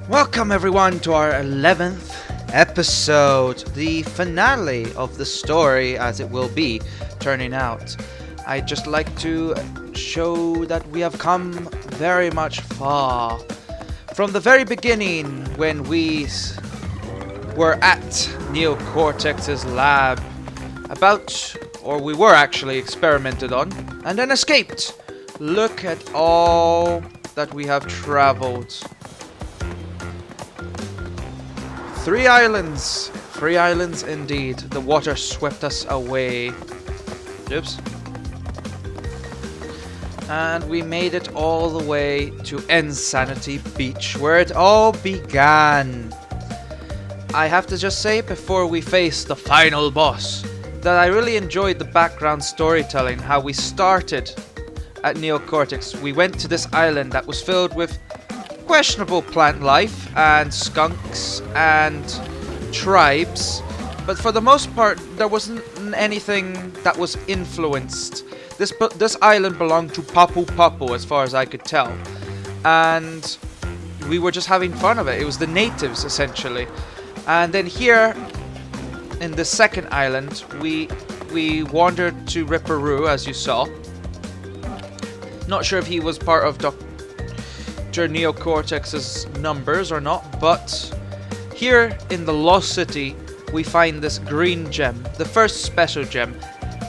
Welcome everyone to our 11th episode, the finale of the story as it will be turning out. I'd just like to show that we have come very much far. From the very beginning when we were at Cortex's lab, we were actually experimented on, and then escaped. Look at all that we have traveled. 3 islands! 3 islands indeed. The water swept us away. Oops. And we made it all the way to Insanity Beach, where it all began. I have to just say, before we face the final boss, that I really enjoyed the background storytelling, how we started at Cortex. We went to this island that was filled with questionable plant life and skunks and tribes, but for the most part there wasn't anything that was influenced. This island belonged to Papu Papu as far as I could tell, and we were just having fun of it. It was the natives essentially. And then here in the second island we wandered to Ripperoo, as you saw. Not sure if he was part of Dr. Cortex's numbers or not, but here in the Lost City we find this green gem, the first special gem,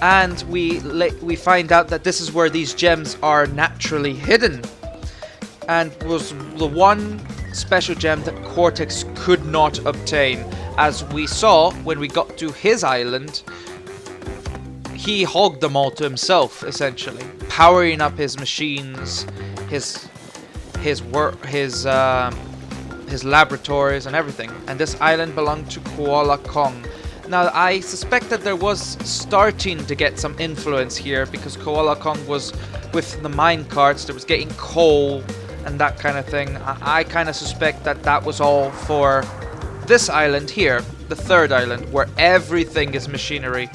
and we find out that this is where these gems are naturally hidden, and was the one special gem that Cortex could not obtain. As we saw when we got to his island, he hogged them all to himself, essentially, powering up his machines, his laboratories and everything. And this island belonged to Koala Kong. Now I suspect that there was starting to get some influence here, because Koala Kong was with the mine carts, there was getting coal and that kind of thing. I kind of suspect that that was all for this island here, the third island, where everything is machinery.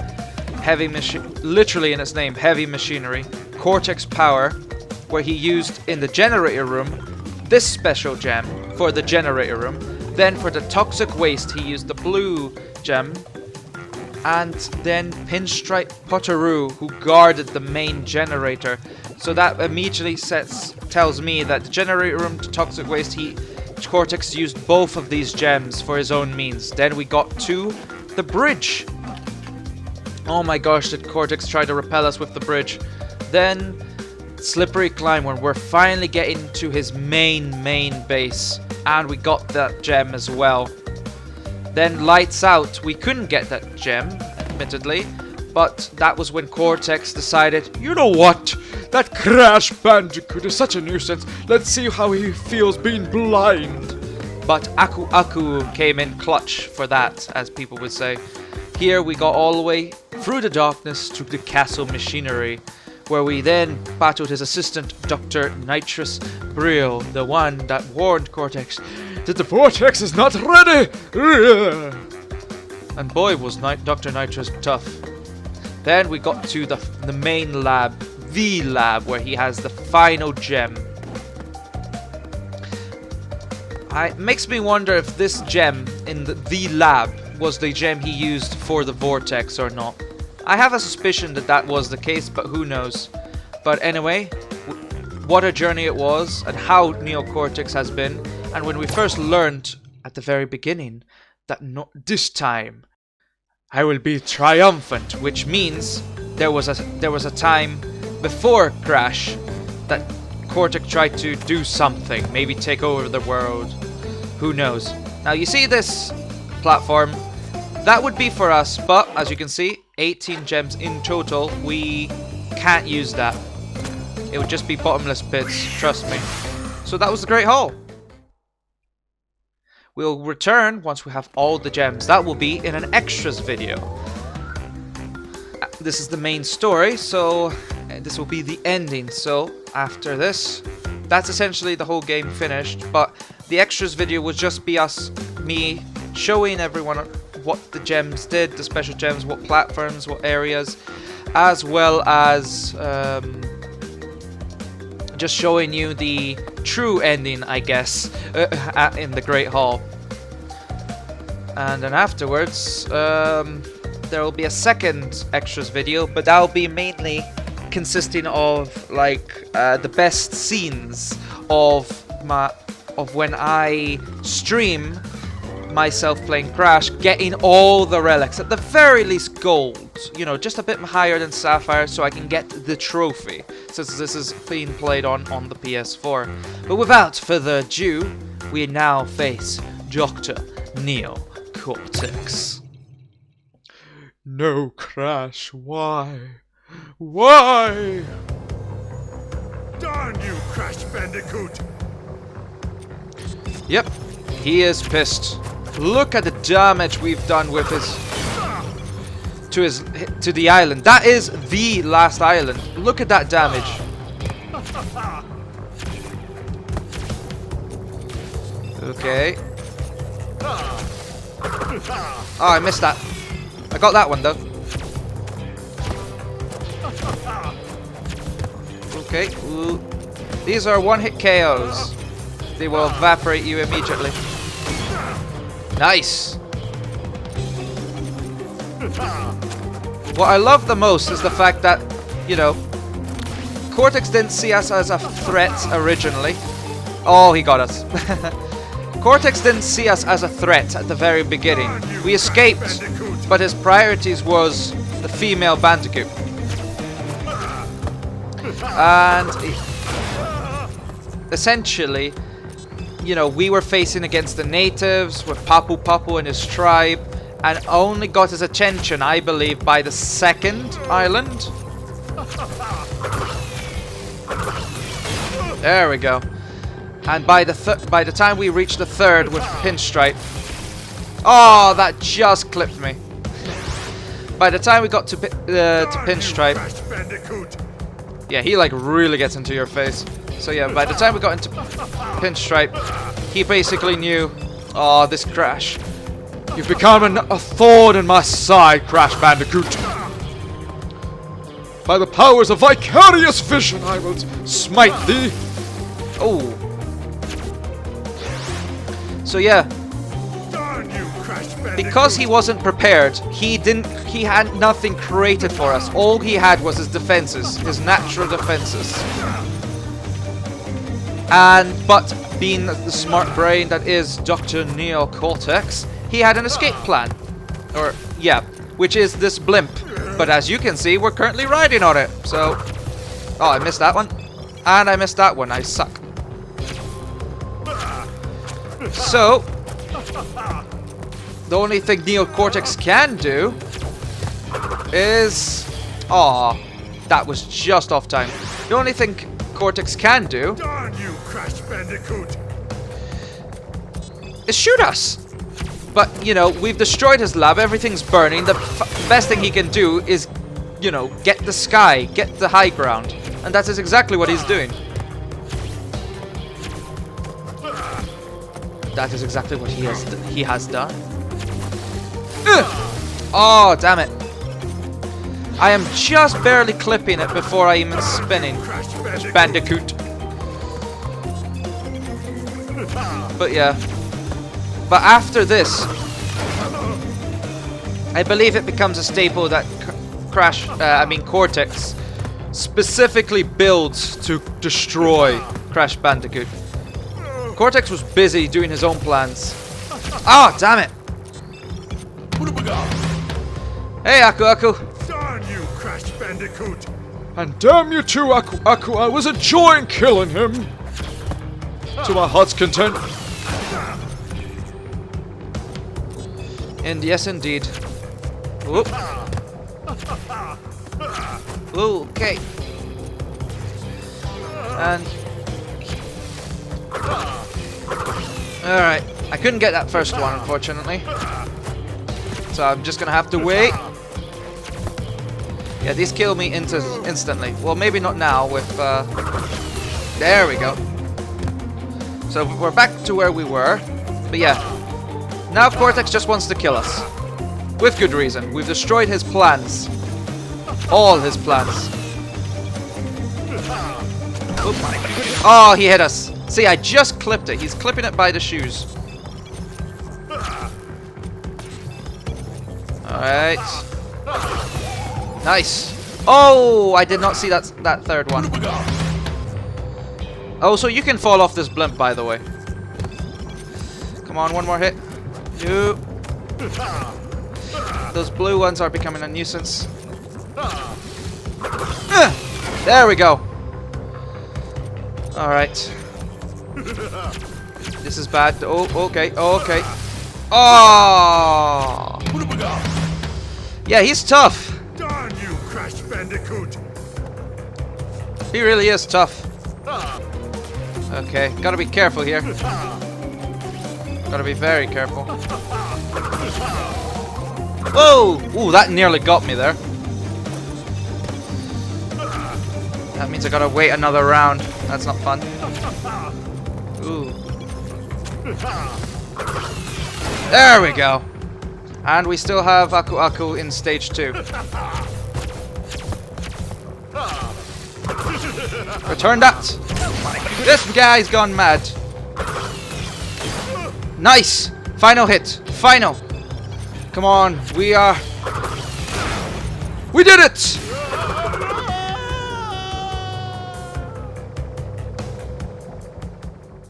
Literally in its name, heavy machinery. Cortex power, where he used in the generator room this special gem for the generator room. Then for the toxic waste he used the blue gem. And then Pinstripe Potteroo, who guarded the main generator. So that immediately tells me that the generator room to toxic waste, Cortex used both of these gems for his own means. Then we got to the bridge. Oh my gosh, did Cortex try to repel us with the bridge. Then slippery climb, when we're finally getting to his main base, and we got that gem as well. Then lights out. We couldn't get that gem, admittedly, but that was when Cortex decided, you know what, that Crash Bandicoot is such a nuisance, let's see how he feels being blind. But Aku Aku came in clutch for that, as people would say. Here we got all the way through the darkness to the castle machinery, where we then battled his assistant, Dr. Nitrous Brill, the one that warned Cortex that the vortex is not ready! And boy was Dr. Nitrous tough. Then we got to the main lab, the lab, where he has the final gem. It makes me wonder if this gem in the lab was the gem he used for the vortex or not. I have a suspicion that that was the case, but who knows. But anyway, what a journey it was, and how Cortex has been. And when we first learned at the very beginning that this time I will be triumphant, which means there was a time before Crash that Cortex tried to do something, maybe take over the world. Who knows? Now you see this platform, that would be for us, but as you can see, 18 gems in total. We can't use that. It would just be bottomless pits, trust me. So that was the Great Hall. We'll return once we have all the gems. That will be in an extras video. This is the main story, so this will be the ending. So after this, that's essentially the whole game finished. But the extras video would just be me showing everyone what the gems did, the special gems, what platforms, what areas, as well as just showing you the true ending, I guess, in the Great Hall. And then afterwards, there will be a second extras video, but that will be mainly consisting of like the best scenes of when I stream myself playing Crash, getting all the relics, at the very least gold, you know, just a bit higher than Sapphire, so I can get the trophy, since this is being played on the PS4. But without further ado, we now face Dr. Neo Cortex. No, Crash, why? Why? Darn you, Crash Bandicoot! Yep, he is pissed. Look at the damage we've done with to the island. That is the last island. Look at that damage. Okay. Oh, I missed that. I got that one though. Okay. Ooh. These are one-hit KOs. They will evaporate you immediately. Nice. What I love the most is the fact that, you know, Cortex didn't see us as a threat originally. Oh, he got us. Cortex didn't see us as a threat at the very beginning. We escaped, but his priorities was the female Bandicoot. And essentially, you know, we were facing against the natives with Papu Papu and his tribe, and only got his attention, I believe, by the second island. There we go. And by the time we reached the third with Pinstripe, oh, that just clipped me. By the time we got to Pinstripe, yeah, he like really gets into your face. So yeah, by the time we got into Pinstripe, he basically knew, oh, this Crash, you've become a thorn in my side, Crash Bandicoot. By the powers of vicarious vision, I will smite thee. Oh. So yeah, because he wasn't prepared, he had nothing created for us. All he had was his defenses, his natural defenses. But being the smart brain that is Dr. Neo Cortex, he had an escape plan. Or, yeah, which is this blimp. But as you can see, we're currently riding on it. So, oh, I missed that one. And I missed that one. I suck. So, the only thing Neo Cortex can do is... Aw, that was just off time. The only thing Cortex can do is shoot us. But, you know, we've destroyed his lab, everything's burning. The best thing he can do is, you know, get the sky, get the high ground. And that is exactly what he's doing. That is exactly what he has done. Oh, damn it. I am just barely clipping it before I even spinning. Bandicoot. But yeah. But after this, I believe it becomes a staple that Cortex specifically builds to destroy Crash Bandicoot. Cortex was busy doing his own plans. Ah, oh, damn it! Hey, Aku Aku! Darn you, Crash Bandicoot! And damn you too, Aku Aku! I was enjoying killing him! To my heart's content. And yes, indeed. Whoop. Ooh, okay. And... Alright. I couldn't get that first one, unfortunately. So I'm just gonna have to wait. Yeah, these kill me instantly. Well, maybe not now with... There we go. So we're back to where we were. But yeah. Now Cortex just wants to kill us. With good reason. We've destroyed his plans. All his plans. Oh, he hit us. See, I just clipped it. He's clipping it by the shoes. Alright. Nice. Oh, I did not see that third one. Oh, so you can fall off this blimp, by the way. Come on, one more hit. Two. Those blue ones are becoming a nuisance. There we go. Alright. This is bad. Oh, okay, okay. Oh! Yeah, he's tough. Darn you, Crash Bandicoot! He really is tough. Okay, gotta be careful here. Gotta be very careful. Whoa! Ooh, that nearly got me there. That means I gotta wait another round. That's not fun. Ooh. There we go. And we still have Aku Aku in stage 2. Return that! This guy's gone mad. Nice! Final hit. Final. Come on. We did it!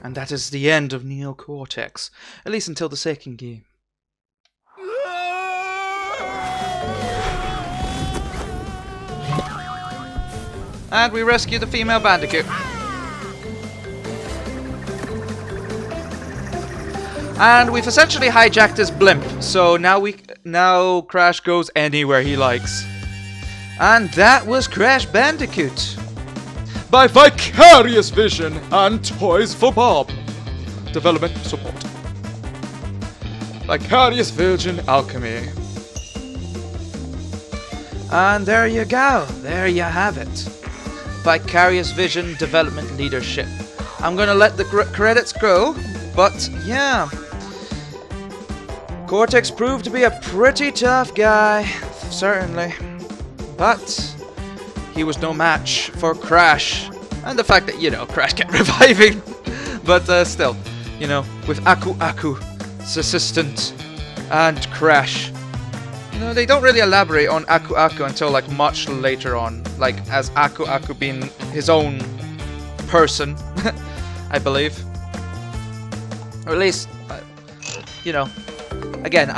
And that is the end of Neo Cortex. At least until the second game. And we rescue the female Bandicoot. And we've essentially hijacked his blimp, so now Crash goes anywhere he likes. And that was Crash Bandicoot. By Vicarious Vision and Toys for Bob. Development support. Vicarious Vision Alchemy. And there you go. There you have it. Vicarious Vision Development Leadership. I'm gonna let the credits go, but yeah. Cortex proved to be a pretty tough guy, certainly. But he was no match for Crash. And the fact that, you know, Crash kept reviving. But still, you know, with Aku Aku's assistant and Crash. You know, they don't really elaborate on Aku Aku until like much later on. Like as Aku Aku being his own person, I believe. Or at least, you know, again,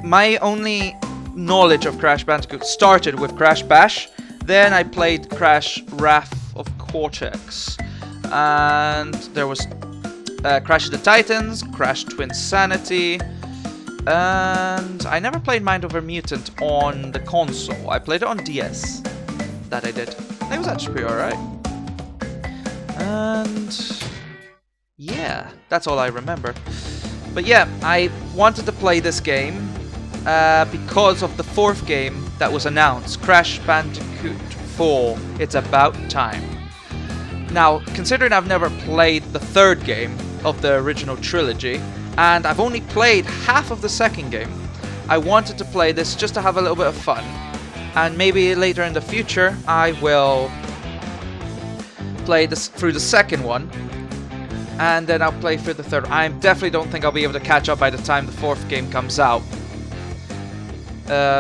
my only knowledge of Crash Bandicoot started with Crash Bash. Then I played Crash Wrath of Cortex. And there was Crash of the Titans, Crash Twinsanity, and I never played Mind Over Mutant on the console. I played it on DS. That I did. It was actually pretty alright. And yeah, that's all I remember. But yeah, I wanted to play this game because of the fourth game that was announced, Crash Bandicoot 4. It's about time. Now, considering I've never played the third game of the original trilogy, and I've only played half of the second game, I wanted to play this just to have a little bit of fun. And maybe later in the future, I will play this through the second one, and then I'll play through the third. I definitely don't think I'll be able to catch up by the time the fourth game comes out.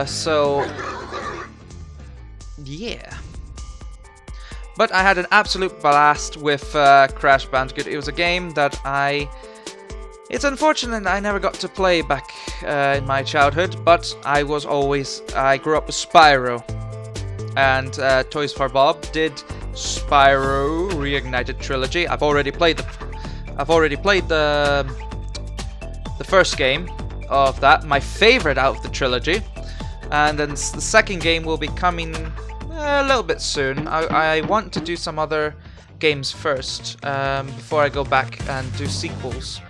So yeah. But I had an absolute blast with Crash Bandicoot. It was a game that it's unfortunate I never got to play back in my childhood, but I grew up with Spyro. And Toys for Bob did Spyro Reignited Trilogy. I've already played the first game of that, my favorite out of the trilogy. And then the second game will be coming a little bit soon. I want to do some other games first before I go back and do sequels.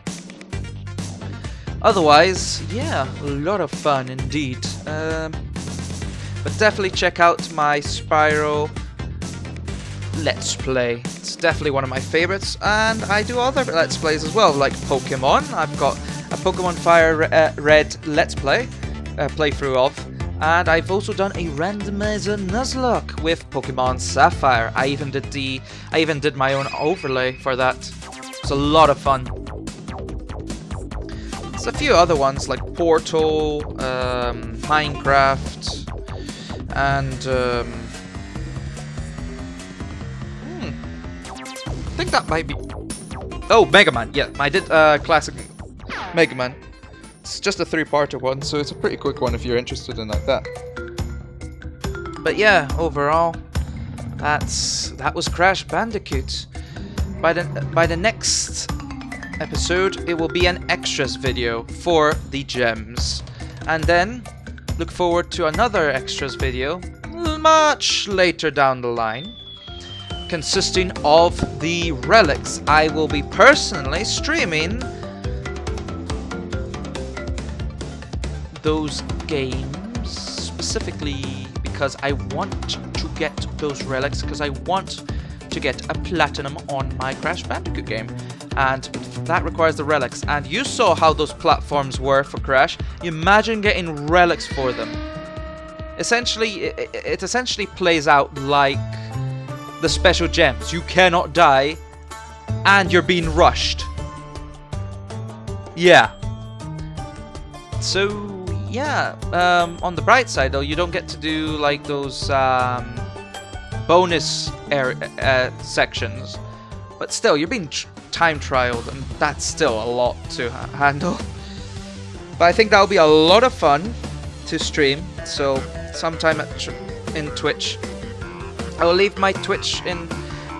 Otherwise, yeah, a lot of fun indeed. But definitely check out my Spyro Let's Play. It's definitely one of my favorites, and I do other Let's Plays as well, like Pokemon. I've got a Pokemon Fire Red Let's Play, playthrough of. And I've also done a randomizer Nuzlocke with Pokemon Sapphire. I even did my own overlay for that. It's a lot of fun. There's a few other ones like Portal, Minecraft, and I think that might be. Oh, Mega Man. Yeah, I did classic Mega Man. It's just a 3-parter one, so it's a pretty quick one if you're interested in like that. But yeah, overall, that was Crash Bandicoot. By the next episode, it will be an extras video for the gems, and then look forward to another extras video much later down the line, consisting of the relics. I will be personally streaming those games specifically because I want to get those relics, because I want to get a platinum on my Crash Bandicoot game, and that requires the relics. And you saw how those platforms were for Crash. Imagine getting relics for them. Essentially, it essentially plays out like the special gems. You cannot die, and you're being rushed. Yeah. So yeah, on the bright side though, you don't get to do like those bonus sections, but still, you're being time trialed, and that's still a lot to handle. But I think that'll be a lot of fun to stream. So sometime in Twitch, I will leave my Twitch in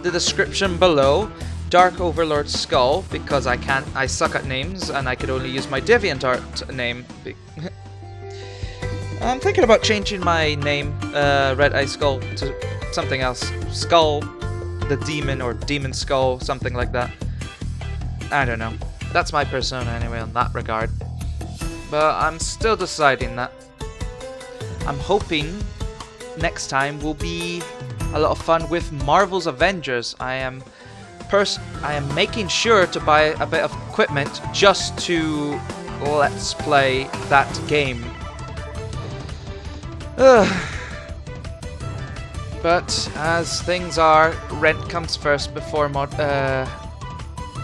the description below. Dark Overlord Skull, because I suck at names and I could only use my DeviantArt name. I'm thinking about changing my name, RedEyeSkull, to something else. Skull the Demon, or Demon Skull, something like that. I don't know. That's my persona anyway in that regard. But I'm still deciding that. I'm hoping next time will be a lot of fun with Marvel's Avengers. I am making sure to buy a bit of equipment just to let's play that game. But as things are, rent comes first before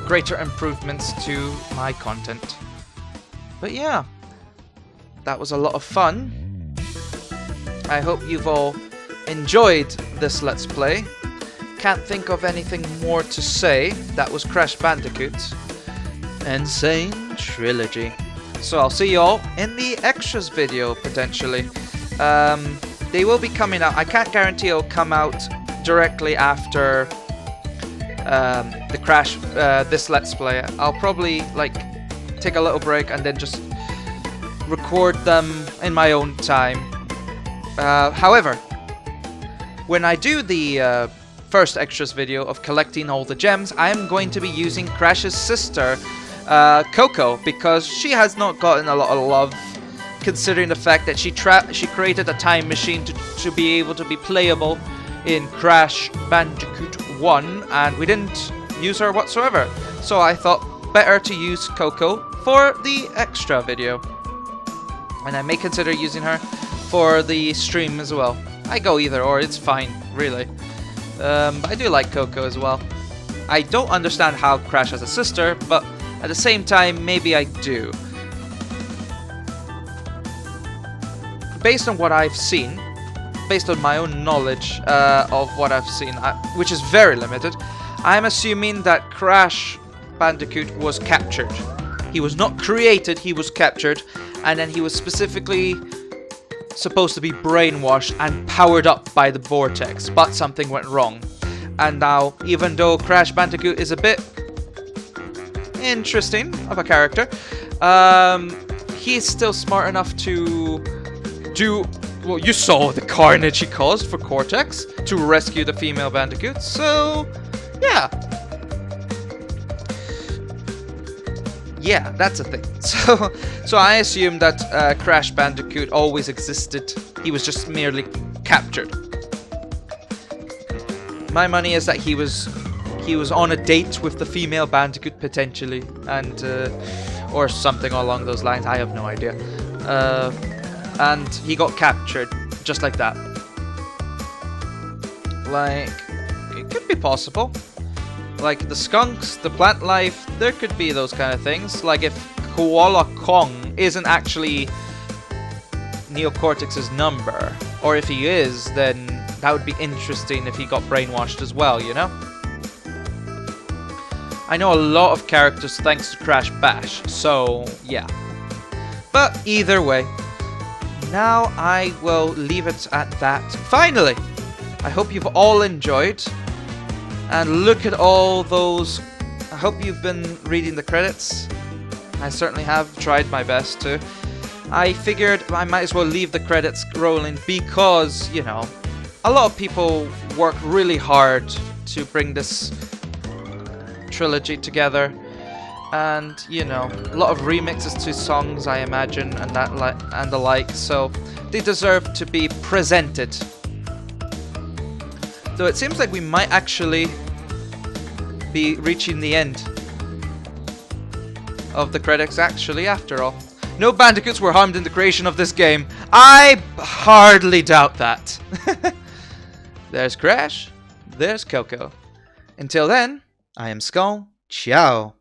greater improvements to my content. But yeah, that was a lot of fun. I hope you've all enjoyed this Let's Play. Can't think of anything more to say. That was Crash Bandicoot N.Sane Trilogy. So I'll see you all in the extras video, potentially. They will be coming out. I can't guarantee it'll come out directly after the Crash, this Let's Play. I'll probably like take a little break and then just record them in my own time. However, when I do the first extras video of collecting all the gems, I am going to be using Crash's sister, Coco, because she has not gotten a lot of love, considering the fact that she created a time machine to be able to be playable in Crash Bandicoot 1, and we didn't use her whatsoever. So I thought better to use Coco for the extra video, and I may consider using her for the stream as well. I go either or, it's fine, really. But I do like Coco as well. I don't understand how Crash has a sister, but at the same time, maybe I do. Based on what I've seen, based on my own knowledge of what I've seen, which is very limited, I'm assuming that Crash Bandicoot was captured. He was not created, he was captured, and then he was specifically supposed to be brainwashed and powered up by the vortex, but something went wrong. And now, even though Crash Bandicoot is a bit interesting of a character, he's still smart enough to do, well, you saw the carnage he caused for Cortex to rescue the female Bandicoot, so yeah. Yeah, that's a thing. So I assume that Crash Bandicoot always existed. He was just merely captured. My money is that he was on a date with the female Bandicoot potentially, and or something along those lines. I have no idea. and he got captured, just like that. Like, it could be possible. Like, the skunks, the plant life, there could be those kind of things. Like, if Koala Kong isn't actually Neocortex's number, or if he is, then that would be interesting if he got brainwashed as well, you know? I know a lot of characters thanks to Crash Bash, so yeah. But either way, now I will leave it at that. Finally! I hope you've all enjoyed. And look at all those... I hope you've been reading the credits. I certainly have tried my best to. I figured I might as well leave the credits rolling because, you know, a lot of people work really hard to bring this trilogy together. And, you know, a lot of remixes to songs, I imagine, and and the like, so they deserve to be presented. Though it seems like we might actually be reaching the end of the credits actually, after all. No bandicoots were harmed in the creation of this game. I hardly doubt that. There's Crash, there's Coco. Until then, I am Skull. Ciao.